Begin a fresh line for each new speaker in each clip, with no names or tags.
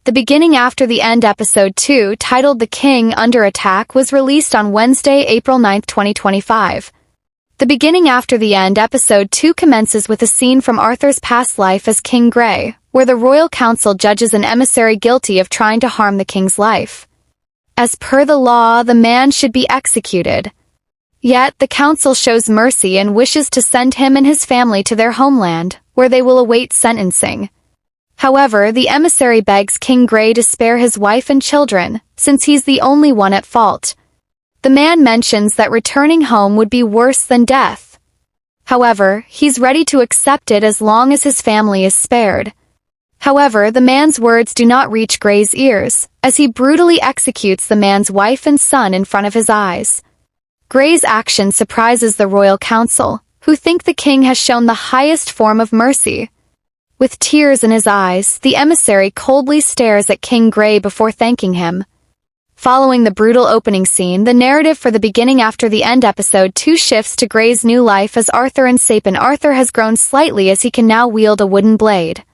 The beginning after the end episode 2, titled The King Under Attack, was released on Wednesday, April 9, 2025. The beginning after the end episode 2 commences with a scene from Arthur's past life as King Grey, where the royal council judges an emissary guilty of trying to harm the king's life. As per the law, the man should be executed. Yet, the council shows mercy and wishes to send him and his family to their homeland, where they will await sentencing. However, the emissary begs King Grey to spare his wife and children, since he's the only one at fault. The man mentions that returning home would be worse than death. However, he's ready to accept it as long as his family is spared. However, the man's words do not reach Grey's ears, as he brutally executes the man's wife and son in front of his eyes. Grey's action surprises the royal council, who think the king has shown the highest form of mercy. With tears in his eyes, the emissary coldly stares at King Grey before thanking him. Following the brutal opening scene, the narrative for the beginning after the end episode 2 shifts to Grey's new life as Arthur and Sapin. Arthur has grown slightly as he can now wield a wooden blade.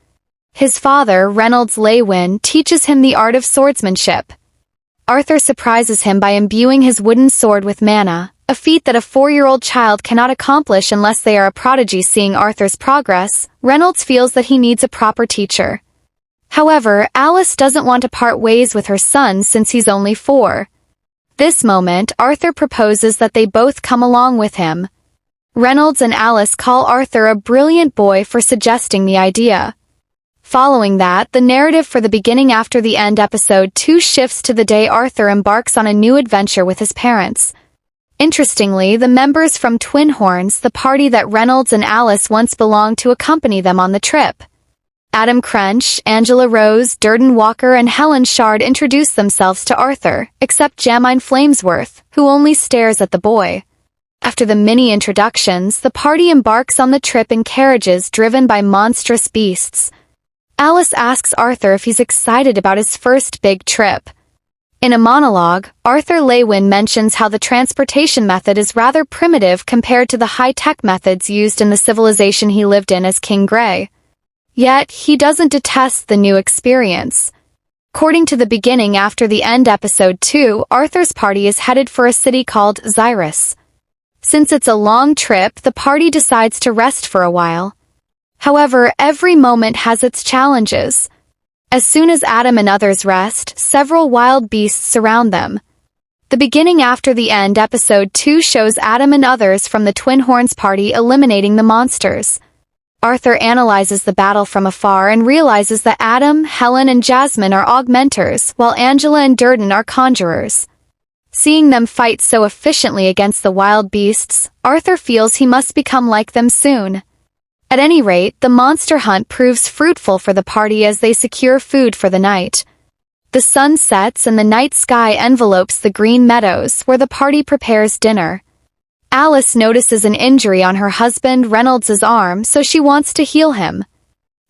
His father, Reynolds Leywin, teaches him the art of swordsmanship. Arthur surprises him by imbuing his wooden sword with mana, a feat that a 4-year-old child cannot accomplish unless they are a prodigy. Seeing Arthur's progress, Reynolds feels that he needs a proper teacher. However, Alice doesn't want to part ways with her son since he's only 4. This moment, Arthur proposes that they both come along with him. Reynolds and Alice call Arthur a brilliant boy for suggesting the idea. Following that, the narrative for the beginning after the end episode 2 shifts to the day Arthur embarks on a new adventure with his parents. Interestingly, the members from Twin Horns, the party that Reynolds and Alice once belonged to, accompany them on the trip. Adam Crench, Angela Rose, Durden Walker and Helen Shard introduce themselves to Arthur, except Jamine Flamesworth, who only stares at the boy. After the mini introductions, the party embarks on the trip in carriages driven by monstrous beasts. Alice asks Arthur if he's excited about his first big trip. In a monologue, Arthur Leywin mentions how the transportation method is rather primitive compared to the high-tech methods used in the civilization he lived in as King Grey. Yet, he doesn't detest the new experience. According to the beginning after the end episode 2, Arthur's party is headed for a city called Xyrus. Since it's a long trip, the party decides to rest for a while. However, every moment has its challenges. As soon as Adam and others rest, several wild beasts surround them. The beginning after the end episode 2 shows Adam and others from the Twin Horns party eliminating the monsters. Arthur analyzes the battle from afar and realizes that Adam, Helen and Jasmine are augmenters, while Angela and Durden are conjurers. Seeing them fight so efficiently against the wild beasts, Arthur feels he must become like them soon. At any rate, the monster hunt proves fruitful for the party as they secure food for the night. The sun sets and the night sky envelopes the green meadows where the party prepares dinner. Alice notices an injury on her husband Reynolds' arm, so she wants to heal him.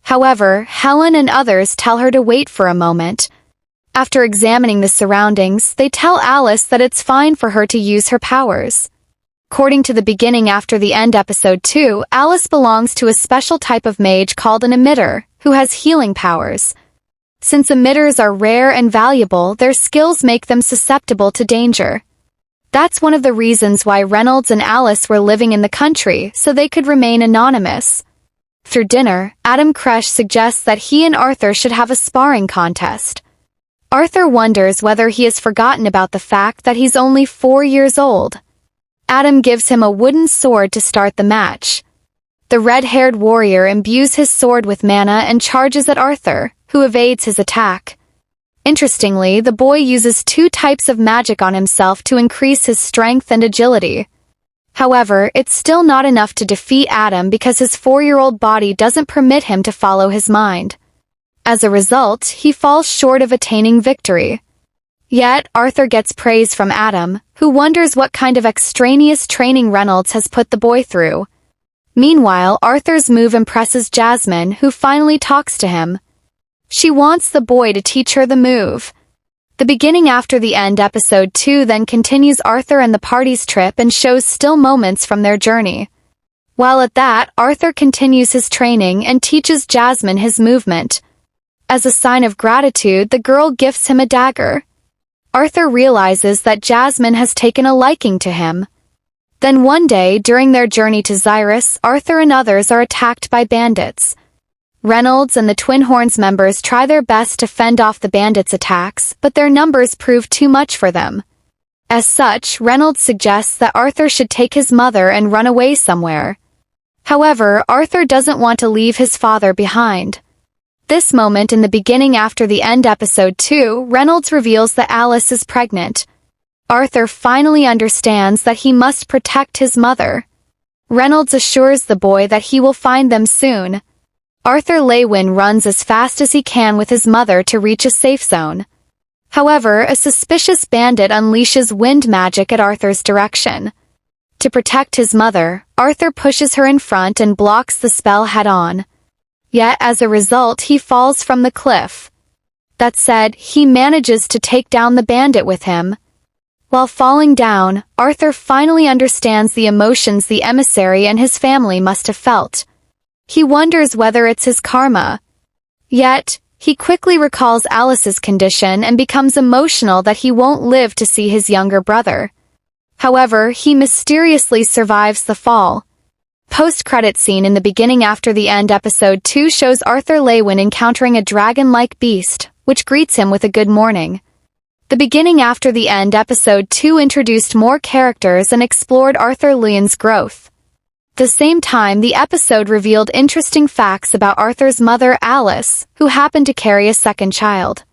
However, Helen and others tell her to wait for a moment. After examining the surroundings, they tell Alice that it's fine for her to use her powers. According to the beginning after the end episode 2, Alice belongs to a special type of mage called an emitter, who has healing powers. Since emitters are rare and valuable, their skills make them susceptible to danger. That's one of the reasons why Reynolds and Alice were living in the country, so they could remain anonymous. Through dinner, Adam Crench suggests that he and Arthur should have a sparring contest. Arthur wonders whether he has forgotten about the fact that he's only 4 years old. Adam gives him a wooden sword to start the match. The red-haired warrior imbues his sword with mana and charges at Arthur, who evades his attack. Interestingly, the boy uses 2 types of magic on himself to increase his strength and agility. However, it's still not enough to defeat Adam because his 4-year-old body doesn't permit him to follow his mind. As a result, he falls short of attaining victory. Yet, Arthur gets praise from Adam, who wonders what kind of extraneous training Reynolds has put the boy through. Meanwhile, Arthur's move impresses Jasmine, who finally talks to him. She wants the boy to teach her the move. The beginning after the end episode 2 then continues Arthur and the party's trip and shows still moments from their journey. While at that, Arthur continues his training and teaches Jasmine his movement. As a sign of gratitude, the girl gifts him a dagger. Arthur realizes that Jasmine has taken a liking to him. Then one day, during their journey to Xyrus, Arthur and others are attacked by bandits. Reynolds and the Twin Horns members try their best to fend off the bandits' attacks, but their numbers prove too much for them. As such, Reynolds suggests that Arthur should take his mother and run away somewhere. However, Arthur doesn't want to leave his father behind. This moment in the beginning after the end episode 2, Reynolds reveals that Alice is pregnant. Arthur finally understands that he must protect his mother. Reynolds assures the boy that he will find them soon. Arthur Leywin runs as fast as he can with his mother to reach a safe zone. However, a suspicious bandit unleashes wind magic at Arthur's direction. To protect his mother, Arthur pushes her in front and blocks the spell head-on. Yet, as a result, he falls from the cliff. That said, he manages to take down the bandit with him. While falling down, Arthur finally understands the emotions the emissary and his family must have felt. He wonders whether it's his karma. Yet, he quickly recalls Alice's condition and becomes emotional that he won't live to see his younger brother. However, he mysteriously survives the fall. Post-credit scene in the beginning after the end episode 2 shows Arthur Leywin encountering a dragon-like beast, which greets him with a good morning. The beginning after the end episode 2 introduced more characters and explored Arthur Leywin's growth. The same time, the episode revealed interesting facts about Arthur's mother, Alice, who happened to carry a second child.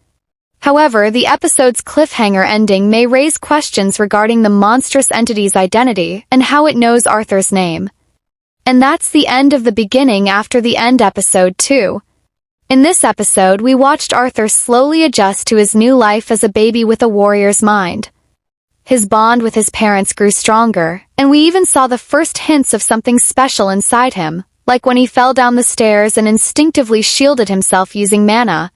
However, the episode's cliffhanger ending may raise questions regarding the monstrous entity's identity and how it knows Arthur's name. And that's the end of the beginning after the end episode 2. In this episode, we watched Arthur slowly adjust to his new life as a baby with a warrior's mind. His bond with his parents grew stronger, and we even saw the first hints of something special inside him, like when he fell down the stairs and instinctively shielded himself using mana.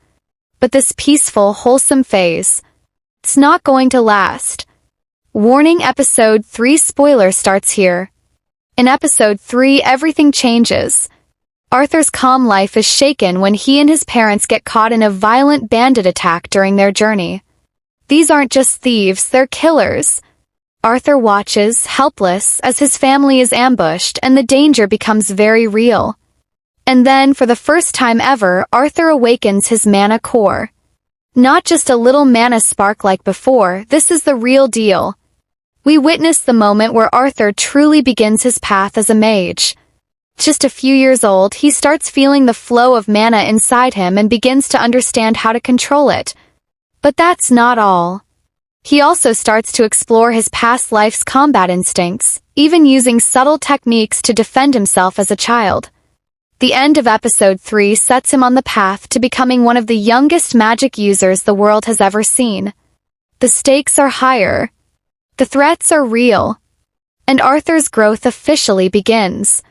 But this peaceful, wholesome phase, it's not going to last. Warning: Episode 3 spoiler starts here. In Episode 3, everything changes. Arthur's calm life is shaken when he and his parents get caught in a violent bandit attack during their journey. These aren't just thieves, they're killers. Arthur watches, helpless, as his family is ambushed and the danger becomes very real. And then, for the first time ever, Arthur awakens his mana core. Not just a little mana spark like before, this is the real deal. We witness the moment where Arthur truly begins his path as a mage. Just a few years old, he starts feeling the flow of mana inside him and begins to understand how to control it. But that's not all. He also starts to explore his past life's combat instincts, even using subtle techniques to defend himself as a child. The end of Episode 3 sets him on the path to becoming one of the youngest magic users the world has ever seen. The stakes are higher. The threats are real. And Arthur's growth officially begins.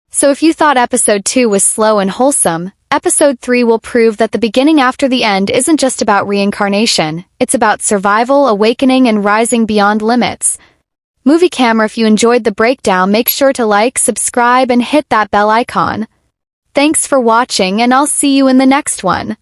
So if you thought Episode 2 was slow and wholesome, Episode 3 will prove that the beginning after the end isn't just about reincarnation, it's about survival, awakening, and rising beyond limits. Movie Camera, if you enjoyed the breakdown, make sure to like, subscribe, and hit that bell icon. Thanks for watching, and I'll see you in the next one.